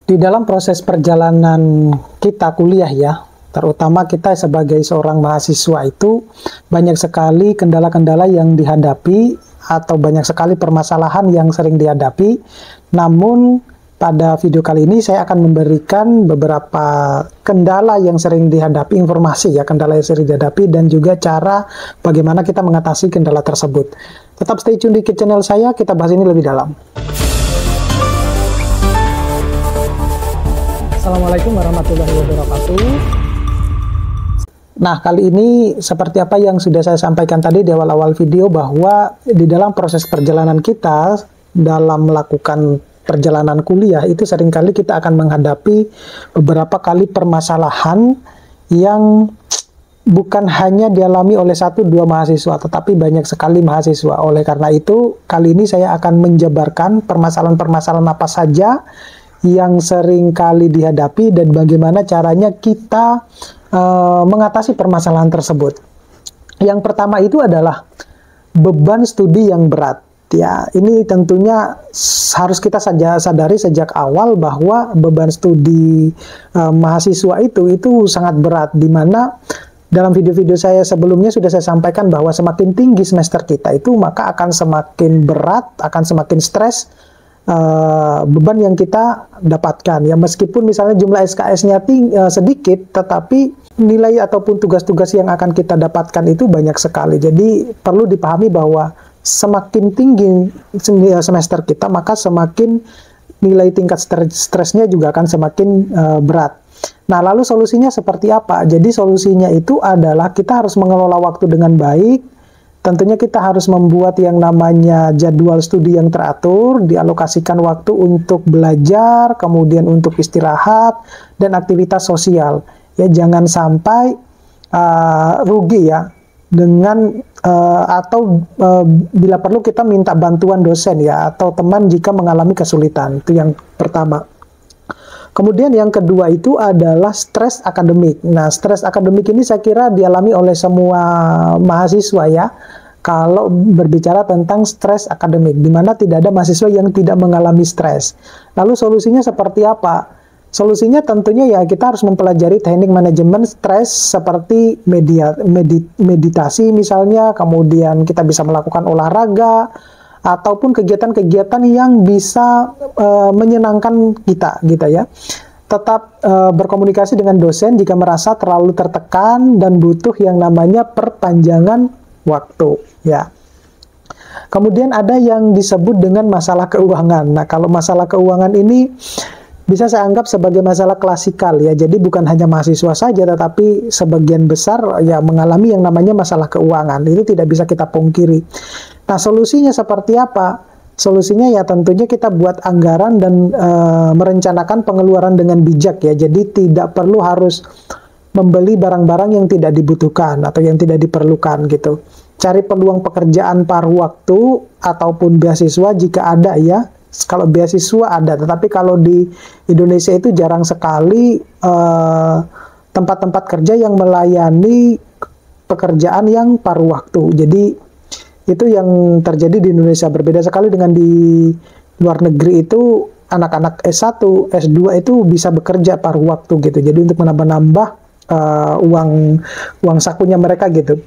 Di dalam proses perjalanan kita kuliah ya, terutama kita sebagai seorang mahasiswa itu banyak sekali kendala-kendala yang dihadapi atau banyak sekali permasalahan yang sering dihadapi. Namun pada video kali ini saya akan memberikan beberapa kendala yang sering dihadapi, informasi ya, kendala yang sering dihadapi dan juga cara bagaimana kita mengatasi kendala tersebut. Tetap stay tune di channel saya, kita bahas ini lebih dalam. Assalamualaikum warahmatullahi wabarakatuh. Nah, kali ini seperti apa yang sudah saya sampaikan tadi di awal-awal video, bahwa di dalam proses perjalanan kita dalam melakukan perjalanan kuliah itu seringkali kita akan menghadapi beberapa kali permasalahan yang bukan hanya dialami oleh 1-2 mahasiswa, tetapi banyak sekali mahasiswa. Oleh karena itu, kali ini saya akan menjabarkan permasalahan-permasalahan apa saja yang sering kali dihadapi dan bagaimana caranya kita mengatasi permasalahan tersebut. Yang pertama itu adalah beban studi yang berat. Ya, ini tentunya harus kita sadari sejak awal bahwa beban studi mahasiswa itu sangat berat, di mana dalam video-video saya sebelumnya sudah saya sampaikan bahwa semakin tinggi semester kita itu maka akan semakin berat, akan semakin stres beban yang kita dapatkan ya. Meskipun misalnya jumlah SKS-nya sedikit, tetapi nilai ataupun tugas-tugas yang akan kita dapatkan itu banyak sekali. Jadi perlu dipahami bahwa semakin tinggi semester kita, maka semakin nilai tingkat stresnya juga akan semakin berat. Nah, lalu solusinya seperti apa? Jadi solusinya itu adalah kita harus mengelola waktu dengan baik. Tentunya kita harus membuat yang namanya jadwal studi yang teratur, dialokasikan waktu untuk belajar, kemudian untuk istirahat, dan aktivitas sosial. Ya, jangan sampai rugi ya, dengan atau bila perlu kita minta bantuan dosen ya, atau teman jika mengalami kesulitan. Itu yang pertama. Kemudian yang kedua itu adalah stres akademik. Nah, stres akademik ini saya kira dialami oleh semua mahasiswa ya. Kalau berbicara tentang stres akademik, di mana tidak ada mahasiswa yang tidak mengalami stres. Lalu solusinya seperti apa? Solusinya tentunya ya kita harus mempelajari teknik manajemen stres seperti meditasi misalnya, kemudian kita bisa melakukan olahraga, ataupun kegiatan-kegiatan yang bisa menyenangkan kita gitu ya. Tetap berkomunikasi dengan dosen jika merasa terlalu tertekan dan butuh yang namanya perpanjangan waktu ya. Kemudian ada yang disebut dengan masalah keuangan. Nah, kalau masalah keuangan ini bisa saya anggap sebagai masalah klasikal ya. Jadi bukan hanya mahasiswa saja, tetapi sebagian besar ya mengalami yang namanya masalah keuangan. Itu tidak bisa kita pungkiri. Nah, solusinya seperti apa? Solusinya ya tentunya kita buat anggaran dan merencanakan pengeluaran dengan bijak ya. Jadi tidak perlu harus membeli barang-barang yang tidak dibutuhkan atau yang tidak diperlukan gitu. Cari peluang pekerjaan paruh waktu ataupun beasiswa jika ada ya. Kalau beasiswa ada, tetapi kalau di Indonesia itu jarang sekali tempat-tempat kerja yang melayani pekerjaan yang paruh waktu. Jadi itu yang terjadi di Indonesia. Berbeda sekali dengan di luar negeri, itu anak-anak S1, S2 itu bisa bekerja paruh waktu gitu. Jadi untuk menambah-nambah uang sakunya mereka gitu.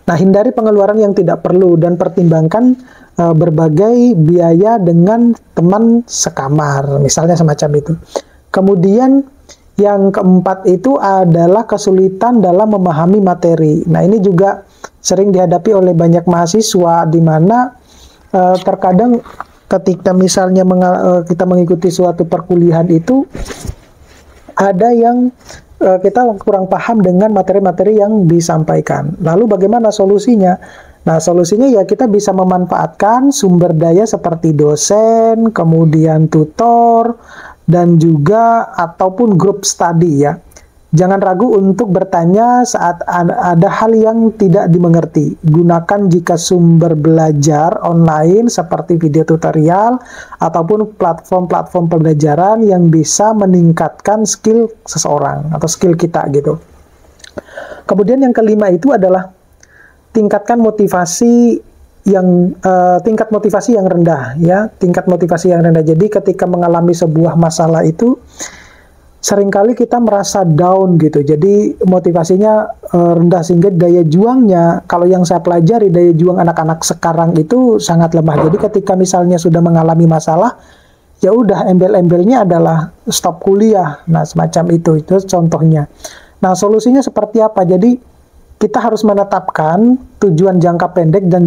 Nah, hindari pengeluaran yang tidak perlu dan pertimbangkan berbagai biaya dengan teman sekamar, misalnya semacam itu. Kemudian yang keempat itu adalah kesulitan dalam memahami materi. Nah, ini juga sering dihadapi oleh banyak mahasiswa, di mana terkadang ketika misalnya kita mengikuti suatu perkuliahan itu ada yang kita kurang paham dengan materi-materi yang disampaikan. Lalu bagaimana solusinya? Nah, solusinya ya kita bisa memanfaatkan sumber daya seperti dosen, kemudian tutor, dan juga ataupun grup study ya. Jangan ragu untuk bertanya saat ada hal yang tidak dimengerti. Gunakan jika sumber belajar online seperti video tutorial ataupun platform-platform pembelajaran yang bisa meningkatkan skill seseorang atau skill kita gitu. Kemudian yang kelima itu adalah tingkatkan motivasi yang tingkat motivasi yang rendah ya, tingkat motivasi yang rendah. Jadi ketika mengalami sebuah masalah itu seringkali kita merasa down gitu. Jadi motivasinya rendah sehingga daya juangnya, kalau yang saya pelajari daya juang anak-anak sekarang itu sangat lemah. Jadi ketika misalnya sudah mengalami masalah, ya udah embel-embelnya adalah stop kuliah. Nah, semacam itu contohnya. Nah, solusinya seperti apa? Jadi kita harus menetapkan tujuan jangka pendek dan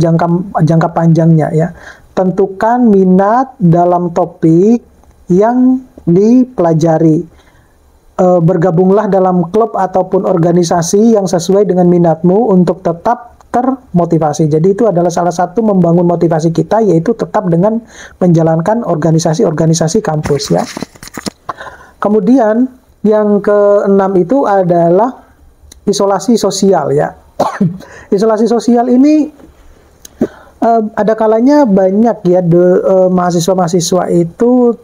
jangka panjangnya ya. Tentukan minat dalam topik yang dipelajari. Bergabunglah dalam klub ataupun organisasi yang sesuai dengan minatmu untuk tetap termotivasi. Jadi itu adalah salah satu membangun motivasi kita, yaitu tetap dengan menjalankan organisasi-organisasi kampus ya. Kemudian yang keenam itu adalah isolasi sosial ya. Isolasi sosial ini ada kalanya banyak ya mahasiswa-mahasiswa itu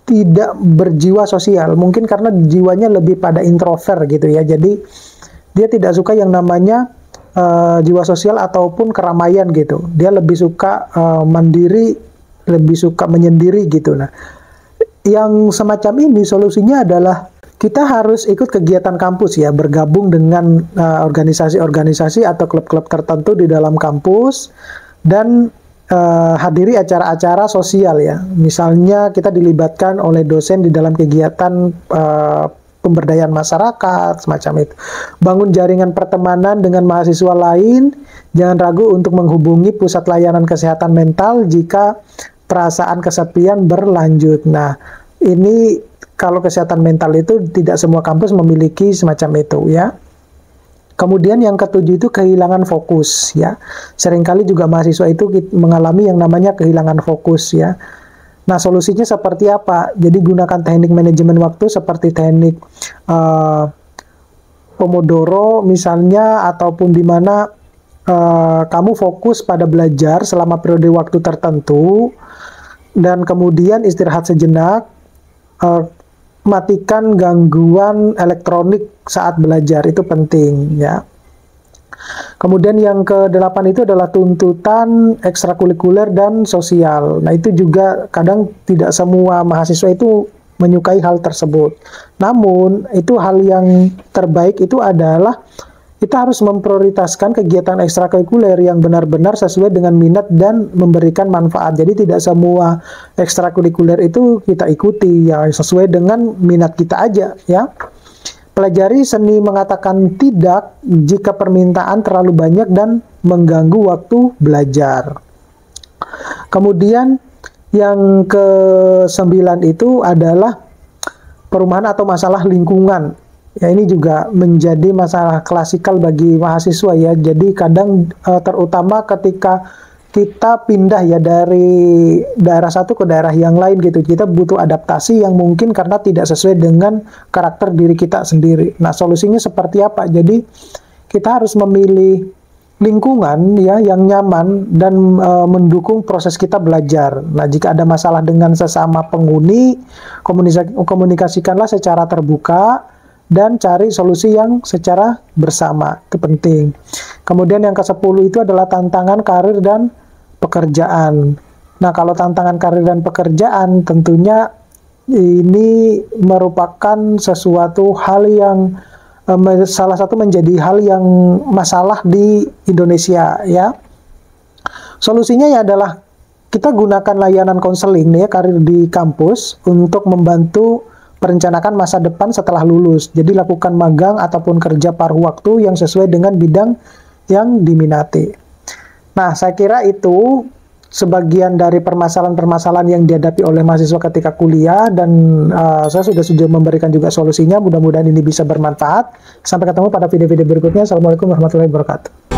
tidak berjiwa sosial, mungkin karena jiwanya lebih pada introvert gitu ya. Jadi dia tidak suka yang namanya jiwa sosial ataupun keramaian gitu. Dia lebih suka mandiri, lebih suka menyendiri gitu. Nah, yang semacam ini solusinya adalah kita harus ikut kegiatan kampus ya, bergabung dengan organisasi-organisasi atau klub-klub tertentu di dalam kampus dan hadiri acara-acara sosial ya. Misalnya kita dilibatkan oleh dosen di dalam kegiatan pemberdayaan masyarakat, semacam itu. Bangun jaringan pertemanan dengan mahasiswa lain. Jangan ragu untuk menghubungi pusat layanan kesehatan mental jika perasaan kesepian berlanjut. Nah, ini kalau kesehatan mental itu tidak semua kampus memiliki semacam itu ya. Kemudian yang ketujuh itu kehilangan fokus ya. Seringkali juga mahasiswa itu mengalami yang namanya kehilangan fokus ya. Nah, solusinya seperti apa? Jadi gunakan teknik manajemen waktu seperti teknik Pomodoro misalnya, ataupun di mana kamu fokus pada belajar selama periode waktu tertentu dan kemudian istirahat sejenak. Matikan gangguan elektronik saat belajar, itu penting ya. Kemudian yang ke-8 itu adalah tuntutan ekstrakurikuler dan sosial. Nah, itu juga kadang tidak semua mahasiswa itu menyukai hal tersebut. Namun, itu hal yang terbaik itu adalah kita harus memprioritaskan kegiatan ekstrakurikuler yang benar-benar sesuai dengan minat dan memberikan manfaat. Jadi tidak semua ekstrakurikuler itu kita ikuti ya, sesuai dengan minat kita aja ya. Pelajari seni mengatakan tidak jika permintaan terlalu banyak dan mengganggu waktu belajar. Kemudian yang ke-9 itu adalah perumahan atau masalah lingkungan. Ya, ini juga menjadi masalah klasikal bagi mahasiswa ya. Jadi kadang terutama ketika kita pindah ya dari daerah satu ke daerah yang lain gitu, kita butuh adaptasi yang mungkin karena tidak sesuai dengan karakter diri kita sendiri. Nah, solusinya seperti apa? Jadi kita harus memilih lingkungan ya yang nyaman dan mendukung proses kita belajar. Nah, jika ada masalah dengan sesama penghuni, komunikasikanlah secara terbuka dan cari solusi yang secara bersama, itu penting. Kemudian yang ke-10 itu adalah tantangan karir dan pekerjaan. Nah, kalau tantangan karir dan pekerjaan tentunya ini merupakan sesuatu hal yang salah satu menjadi hal yang masalah di Indonesia ya. Solusinya ya adalah kita gunakan layanan konseling ya karir di kampus untuk membantu merencanakan masa depan setelah lulus. Jadi lakukan magang ataupun kerja paruh waktu yang sesuai dengan bidang yang diminati. Nah, saya kira itu sebagian dari permasalahan-permasalahan yang dihadapi oleh mahasiswa ketika kuliah, dan saya sudah memberikan juga solusinya. Mudah-mudahan ini bisa bermanfaat. Sampai ketemu pada video-video berikutnya. Assalamualaikum warahmatullahi wabarakatuh.